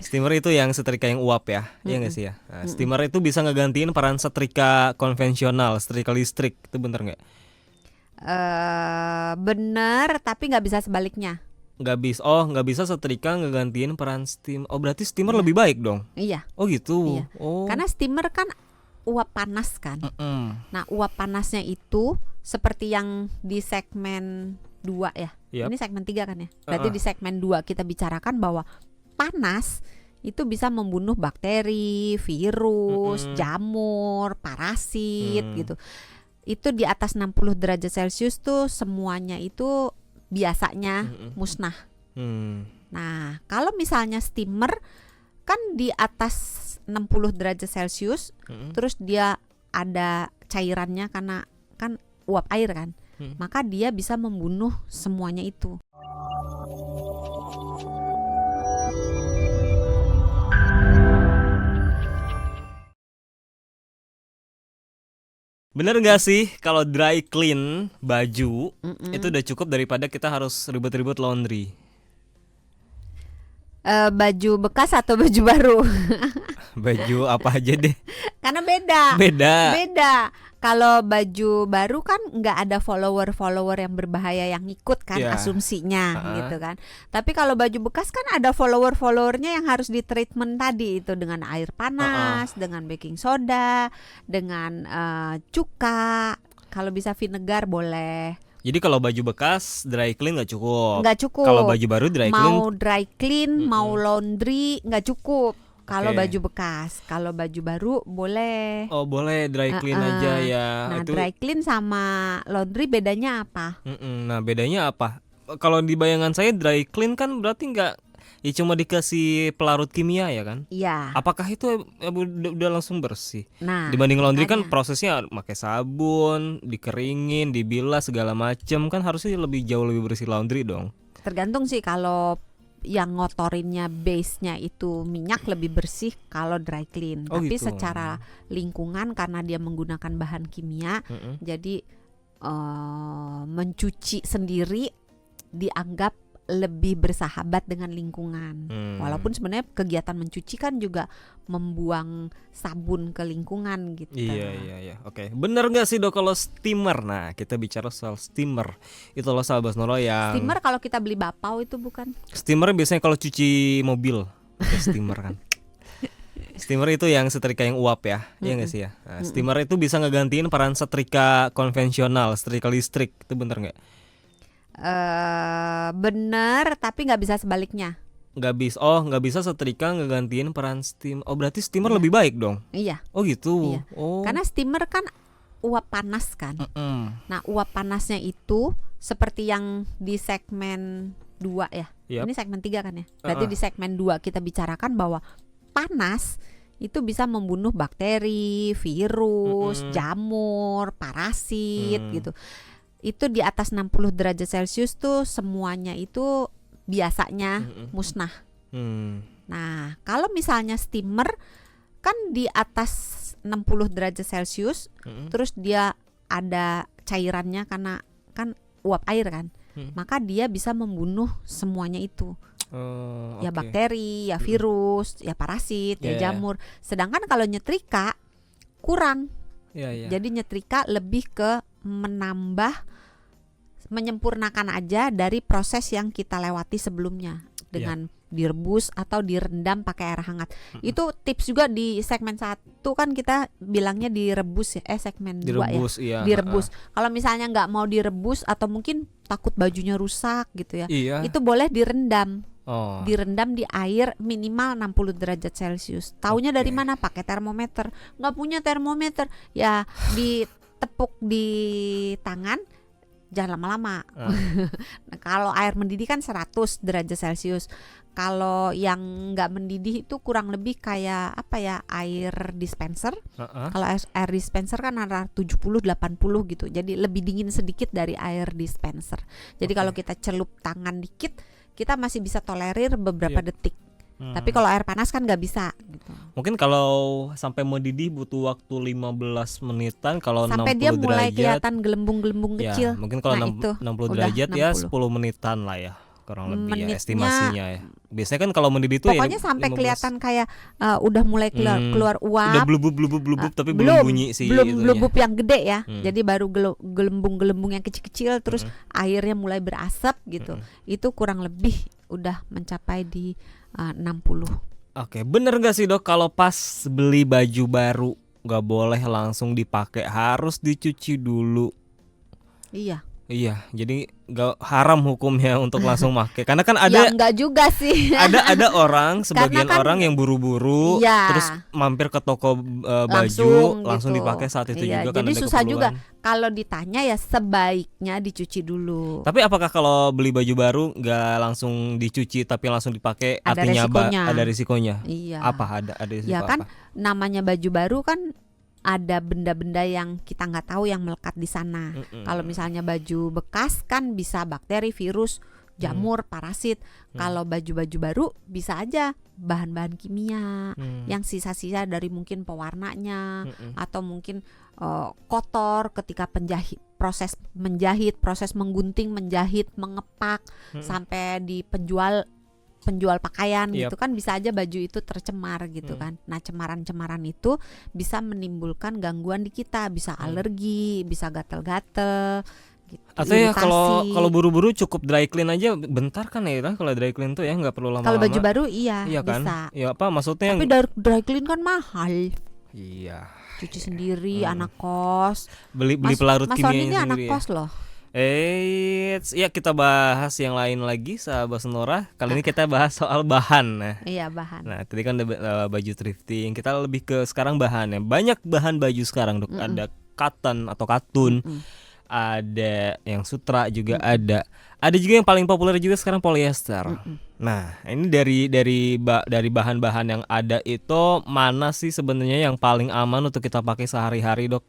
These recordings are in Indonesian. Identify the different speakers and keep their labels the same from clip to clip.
Speaker 1: Steamer itu yang setrika yang uap ya, iya nggak sih ya? Nah, steamer itu bisa ngegantiin peran setrika konvensional, setrika listrik, itu bener nggak?
Speaker 2: Bener, tapi nggak bisa sebaliknya.
Speaker 1: Nggak bisa setrika ngegantiin peran steam. Oh berarti steamer
Speaker 2: Iya.
Speaker 1: lebih baik dong?
Speaker 2: Iya,
Speaker 1: Oh gitu.
Speaker 2: iya.
Speaker 1: Oh.
Speaker 2: Karena steamer kan uap panas kan.
Speaker 1: Mm-mm.
Speaker 2: Nah, uap panasnya itu seperti yang di segmen 2 ya.
Speaker 1: Yap.
Speaker 2: Ini segmen 3 kan ya. Berarti
Speaker 1: Uh-uh.
Speaker 2: di segmen 2 kita bicarakan bahwa panas itu bisa membunuh bakteri, virus,
Speaker 1: Mm-mm.
Speaker 2: jamur, parasit gitu. Itu di atas 60 derajat Celcius tuh semuanya itu biasanya
Speaker 1: Mm-mm.
Speaker 2: musnah.
Speaker 1: Hmm.
Speaker 2: Nah, kalau misalnya steamer kan di atas 60 derajat Celcius,
Speaker 1: Mm-mm.
Speaker 2: terus dia ada cairannya karena kan uap air kan. Maka dia bisa membunuh semuanya itu.
Speaker 1: Bener nggak sih kalau dry clean baju
Speaker 2: Mm-mm.
Speaker 1: itu udah cukup daripada kita harus ribet-ribet laundry?
Speaker 2: Baju bekas atau baju baru?
Speaker 1: Baju apa aja deh.
Speaker 2: Karena beda.
Speaker 1: Beda.
Speaker 2: Kalau baju baru kan nggak ada follower yang berbahaya yang ikut kan,
Speaker 1: Ya.
Speaker 2: asumsinya
Speaker 1: Ha-ha.
Speaker 2: gitu kan. Tapi kalau baju bekas kan ada followernya yang harus di treatment tadi itu dengan air panas, dengan baking soda, dengan cuka. Kalau bisa vinegar boleh.
Speaker 1: Jadi kalau baju bekas dry clean nggak cukup.
Speaker 2: Nggak cukup.
Speaker 1: Kalau baju baru dry clean.
Speaker 2: Mau dry clean, mau laundry nggak cukup. Kalau
Speaker 1: Oke.
Speaker 2: baju bekas, kalau baju baru boleh.
Speaker 1: Oh boleh dry clean aja ya.
Speaker 2: Nah,
Speaker 1: Itu.
Speaker 2: dry clean sama laundry bedanya apa?
Speaker 1: Nah bedanya apa? Kalau di bayangan saya dry clean kan berarti nggak, ya cuma dikasih pelarut kimia ya kan?
Speaker 2: Iya.
Speaker 1: Apakah itu udah langsung bersih?
Speaker 2: Nah,
Speaker 1: Dibanding laundry kan
Speaker 2: makanya.
Speaker 1: prosesnya pakai sabun, dikeringin, dibilas segala macem, kan harusnya jauh lebih bersih laundry dong.
Speaker 2: Tergantung sih, kalau yang ngotorinnya base-nya itu minyak lebih bersih kalau dry clean.
Speaker 1: Oh,
Speaker 2: Tapi
Speaker 1: gitu.
Speaker 2: secara lingkungan karena dia menggunakan bahan kimia, jadi mencuci sendiri dianggap lebih bersahabat dengan lingkungan. Walaupun sebenarnya kegiatan mencuci kan juga membuang sabun ke lingkungan gitu.
Speaker 1: Iya. Oke. Bener nggak sih dok kalau steamer? Nah kita bicara soal steamer. Itu loh sahabat Noro yang
Speaker 2: Steamer kalau kita beli bapau itu bukan?
Speaker 1: steamer biasanya kalau cuci mobil pakai steamer kan. Steamer itu yang setrika yang uap ya, iya nggak sih ya? Nah, steamer itu bisa ngegantiin peran setrika konvensional, setrika listrik, itu bener nggak?
Speaker 2: Bener, tapi nggak bisa sebaliknya.
Speaker 1: Nggak bisa setrika ngegantiin peran steam. Oh berarti steamer lebih baik dong?
Speaker 2: Iya.
Speaker 1: Oh gitu.
Speaker 2: Iya.
Speaker 1: Oh.
Speaker 2: Karena steamer kan uap panas kan. Nah, uap panasnya itu seperti yang di segmen 2 ya.
Speaker 1: Yap.
Speaker 2: Ini segmen 3 kan ya. Berarti di segmen 2 kita bicarakan bahwa panas itu bisa membunuh bakteri, virus, jamur, parasit gitu. Itu di atas 60 derajat Celcius tuh semuanya itu biasanya musnah. Nah, kalau misalnya steamer kan di atas 60 derajat Celcius, terus dia ada cairannya karena kan uap air kan. Maka dia bisa membunuh semuanya itu. Ya
Speaker 1: Oke.
Speaker 2: bakteri, ya virus, ya parasit, ya
Speaker 1: Ya.
Speaker 2: jamur. Sedangkan kalau nyetrika kurang.
Speaker 1: Iya.
Speaker 2: Jadi nyetrika lebih ke menyempurnakan aja dari proses yang kita lewati sebelumnya dengan direbus atau direndam pakai air hangat. Itu tips juga di segmen 1 kan kita bilangnya direbus ya, segmen 2 ya.
Speaker 1: Direbus, iya.
Speaker 2: Direbus. Kalau misalnya nggak mau direbus atau mungkin takut bajunya rusak gitu ya.
Speaker 1: Iya.
Speaker 2: Itu boleh direndam.
Speaker 1: Oh.
Speaker 2: Direndam di air minimal 60 derajat Celcius. Taunya dari
Speaker 1: Oke.
Speaker 2: mana? Pakai termometer. Nggak punya termometer, ya ditepuk di tangan, jangan lama-lama. Nah, kalau air mendidih kan 100 derajat Celcius. Kalau yang nggak mendidih itu kurang lebih kayak apa ya, air dispenser. Kalau air dispenser kan antara 70-80 gitu. Jadi lebih dingin sedikit dari air dispenser. Jadi kalau kita celup tangan dikit, kita masih bisa tolerir beberapa detik. Tapi kalau air panas kan nggak bisa gitu.
Speaker 1: Mungkin kalau sampai mendidih butuh waktu 15 menitan. Kalau
Speaker 2: Sampai
Speaker 1: 60
Speaker 2: dia mulai
Speaker 1: derajat
Speaker 2: kelihatan gelembung-gelembung
Speaker 1: ya,
Speaker 2: kecil.
Speaker 1: mungkin kalau
Speaker 2: Nah, itu
Speaker 1: 60
Speaker 2: udah
Speaker 1: derajat ya
Speaker 2: 60.
Speaker 1: 10 menitan lah ya. kurang lebih ya
Speaker 2: menitnya
Speaker 1: estimasinya ya. Biasanya kan kalau mendidih itu
Speaker 2: pokoknya
Speaker 1: ya
Speaker 2: sampai
Speaker 1: 15.
Speaker 2: kelihatan kayak udah mulai keluar
Speaker 1: Udah
Speaker 2: uap.
Speaker 1: blubub tapi belum bunyi sih
Speaker 2: belum
Speaker 1: itunya.
Speaker 2: blubub yang gede ya. Jadi baru gelembung-gelembung yang kecil-kecil, terus airnya mulai berasap gitu. Itu kurang lebih udah mencapai di 60.
Speaker 1: Oke, bener gak sih dok kalau pas beli baju baru gak boleh langsung dipakai, harus dicuci dulu?
Speaker 2: Iya.
Speaker 1: Iya, jadi gak haram hukumnya untuk langsung pakai. Karena kan
Speaker 2: Ya
Speaker 1: ada
Speaker 2: enggak juga sih.
Speaker 1: ada orang, sebagian
Speaker 2: kan-
Speaker 1: orang yang buru-buru
Speaker 2: Iya.
Speaker 1: terus mampir ke toko
Speaker 2: Langsung
Speaker 1: baju langsung
Speaker 2: gitu.
Speaker 1: dipakai saat itu
Speaker 2: Iya,
Speaker 1: juga kan
Speaker 2: jadi
Speaker 1: ada
Speaker 2: susah juga.
Speaker 1: keperluan.
Speaker 2: Kalau ditanya ya sebaiknya dicuci dulu.
Speaker 1: Tapi apakah kalau beli baju baru nggak langsung dicuci tapi langsung dipakai,
Speaker 2: Ada
Speaker 1: artinya
Speaker 2: resikonya.
Speaker 1: ada risikonya?
Speaker 2: Iya.
Speaker 1: Apa ada risiko
Speaker 2: Ya kan
Speaker 1: apa?
Speaker 2: namanya baju baru kan ada benda-benda yang kita nggak tahu yang melekat di sana. Kalau misalnya baju bekas kan bisa bakteri, virus, jamur, parasit. Kalau baju-baju baru bisa aja bahan-bahan kimia yang sisa-sisa dari mungkin pewarnanya atau mungkin kotor ketika proses menjahit, proses menggunting, menjahit, mengepak sampai di penjual pakaian gitu kan, bisa aja baju itu tercemar gitu kan. Nah, cemaran-cemaran itu bisa menimbulkan gangguan di kita, bisa alergi, bisa gatel-gatel gitu.
Speaker 1: Atau ya
Speaker 2: iritasi.
Speaker 1: kalau buru-buru cukup dry clean aja bentar kan ya, kalau dry clean tuh ya nggak perlu lama-lama.
Speaker 2: Kalau baju baru iya
Speaker 1: kan?
Speaker 2: bisa.
Speaker 1: Ya apa maksudnya
Speaker 2: Tapi dry clean kan mahal.
Speaker 1: Iya.
Speaker 2: Cuci sendiri, anak kos.
Speaker 1: Beli pelarut
Speaker 2: Mas
Speaker 1: kimia
Speaker 2: Sony ini anak
Speaker 1: sendiri ya.
Speaker 2: kos loh.
Speaker 1: Ya kita bahas yang lain lagi sahabat Sonora. Kali ini kita bahas soal bahan. Nah,
Speaker 2: Iya, bahan.
Speaker 1: tadi kan ada baju thrifting. Kita lebih ke sekarang bahannya. Banyak bahan baju sekarang, Dok. Ada cotton atau katun. Ada yang sutra juga ada. Ada juga yang paling populer juga sekarang polyester. Nah, ini dari bahan-bahan yang ada itu mana sih sebenarnya yang paling aman untuk kita pakai sehari-hari, Dok?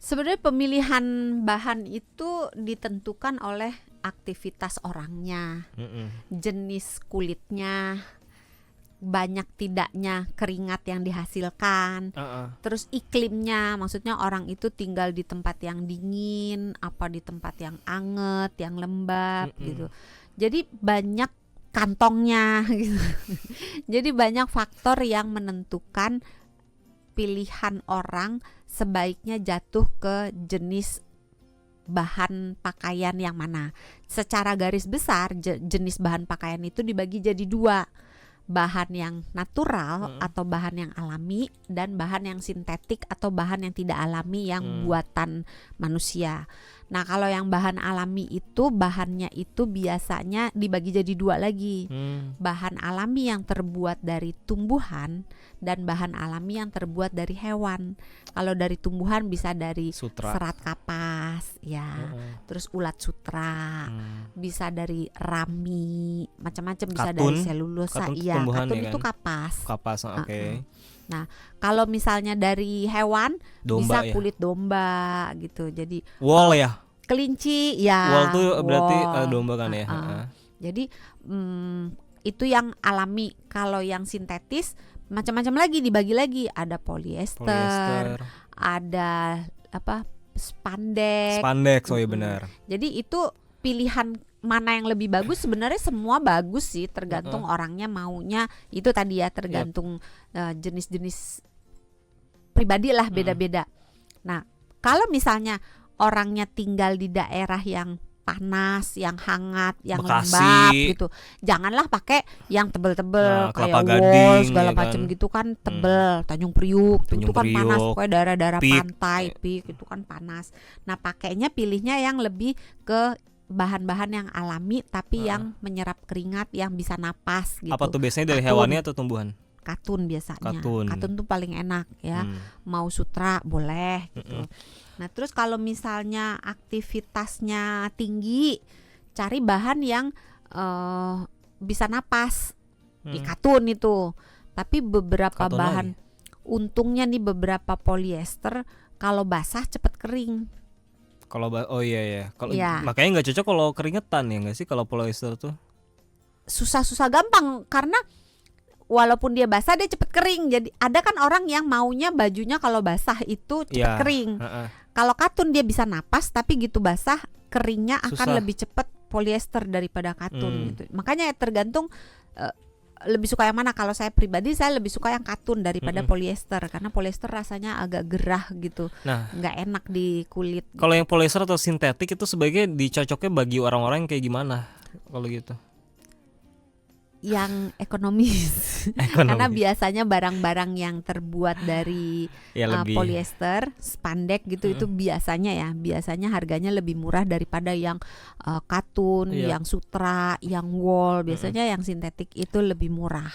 Speaker 2: Sebenarnya pemilihan bahan itu ditentukan oleh aktivitas orangnya, jenis kulitnya, banyak tidaknya keringat yang dihasilkan, terus iklimnya, maksudnya orang itu tinggal di tempat yang dingin, apa di tempat yang anget, yang lembab gitu. Jadi banyak kantongnya gitu. Jadi banyak faktor yang menentukan pilihan orang sebaiknya jatuh ke jenis bahan pakaian yang mana. Secara garis besar jenis bahan pakaian itu dibagi jadi dua, bahan yang natural atau bahan yang alami, dan bahan yang sintetik atau bahan yang tidak alami yang buatan manusia. Nah, kalau yang bahan alami itu bahannya itu biasanya dibagi jadi dua lagi. Bahan alami yang terbuat dari tumbuhan dan bahan alami yang terbuat dari hewan. Kalau dari tumbuhan bisa dari
Speaker 1: Sutra.
Speaker 2: serat kapas ya, terus ulat sutra, bisa dari rami, macam-macam, bisa dari selulosa. Iya, katun
Speaker 1: ya
Speaker 2: itu
Speaker 1: kan?
Speaker 2: kapas.
Speaker 1: Oke.
Speaker 2: Nah, kalau misalnya dari hewan
Speaker 1: Domba
Speaker 2: bisa
Speaker 1: ya?
Speaker 2: kulit domba gitu. Jadi
Speaker 1: Wool ya?
Speaker 2: kelinci ya.
Speaker 1: Wool tuh berarti
Speaker 2: wool.
Speaker 1: domba kan ya?
Speaker 2: Jadi itu yang alami. Kalau yang sintetis macam-macam lagi, dibagi lagi. Ada polyester. Ada apa? Spandex.
Speaker 1: Oh iya benar.
Speaker 2: Jadi itu pilihan mana yang lebih bagus, sebenarnya semua bagus sih, tergantung orangnya maunya. Itu tadi ya, tergantung jenis-jenis pribadi lah, beda-beda. Nah, kalau misalnya orangnya tinggal di daerah yang panas, yang hangat, yang
Speaker 1: Bekasi.
Speaker 2: lembab gitu, janganlah pakai yang tebel-tebel kayak
Speaker 1: Kelapa
Speaker 2: wool
Speaker 1: Gading,
Speaker 2: segala
Speaker 1: ya
Speaker 2: macam
Speaker 1: kan?
Speaker 2: gitu kan, tebel. Tanjung Priuk itu kan panas,
Speaker 1: Priuk,
Speaker 2: pokoknya daerah-daerah
Speaker 1: Pik.
Speaker 2: pantai, Pik itu kan panas. Nah, pakainya pilihnya yang lebih ke bahan-bahan yang alami tapi yang menyerap keringat, yang bisa napas gitu.
Speaker 1: Apa tuh biasanya dari
Speaker 2: Katun.
Speaker 1: hewannya atau tumbuhan?
Speaker 2: Katun biasanya.
Speaker 1: Katun.
Speaker 2: Tuh paling enak ya. Mau sutra boleh gitu. Nah, terus kalau misalnya aktivitasnya tinggi, cari bahan yang bisa napas. Katun itu. Tapi beberapa
Speaker 1: Katun
Speaker 2: bahan
Speaker 1: lagi.
Speaker 2: untungnya nih, beberapa polyester kalau basah cepet kering.
Speaker 1: Kalau oh iya. Kalau
Speaker 2: Iya.
Speaker 1: makanya nggak cocok kalau keringetan ya nggak sih kalau polyester tuh?
Speaker 2: Susah gampang karena walaupun dia basah dia cepet kering. Jadi ada kan orang yang maunya bajunya kalau basah itu cepet kering. Kalau katun dia bisa napas tapi gitu basah keringnya akan
Speaker 1: Susah.
Speaker 2: lebih cepat polyester daripada katun
Speaker 1: Hmm.
Speaker 2: gitu. Makanya tergantung lebih suka yang mana. Kalau saya pribadi saya lebih suka yang katun daripada polyester, karena polyester rasanya agak gerah gitu,
Speaker 1: Nah,
Speaker 2: nggak enak di kulit.
Speaker 1: kalau yang polyester atau sintetik itu sebaiknya dicocoknya bagi orang-orang yang kayak gimana kalau gitu?
Speaker 2: Yang ekonomis. Karena
Speaker 1: Ekonomi.
Speaker 2: biasanya barang-barang yang terbuat dari
Speaker 1: Ya lebih.
Speaker 2: polyester, spandex gitu itu biasanya harganya lebih murah daripada yang katun,
Speaker 1: Iya.
Speaker 2: yang sutra, yang wool. Biasanya yang sintetik itu lebih murah.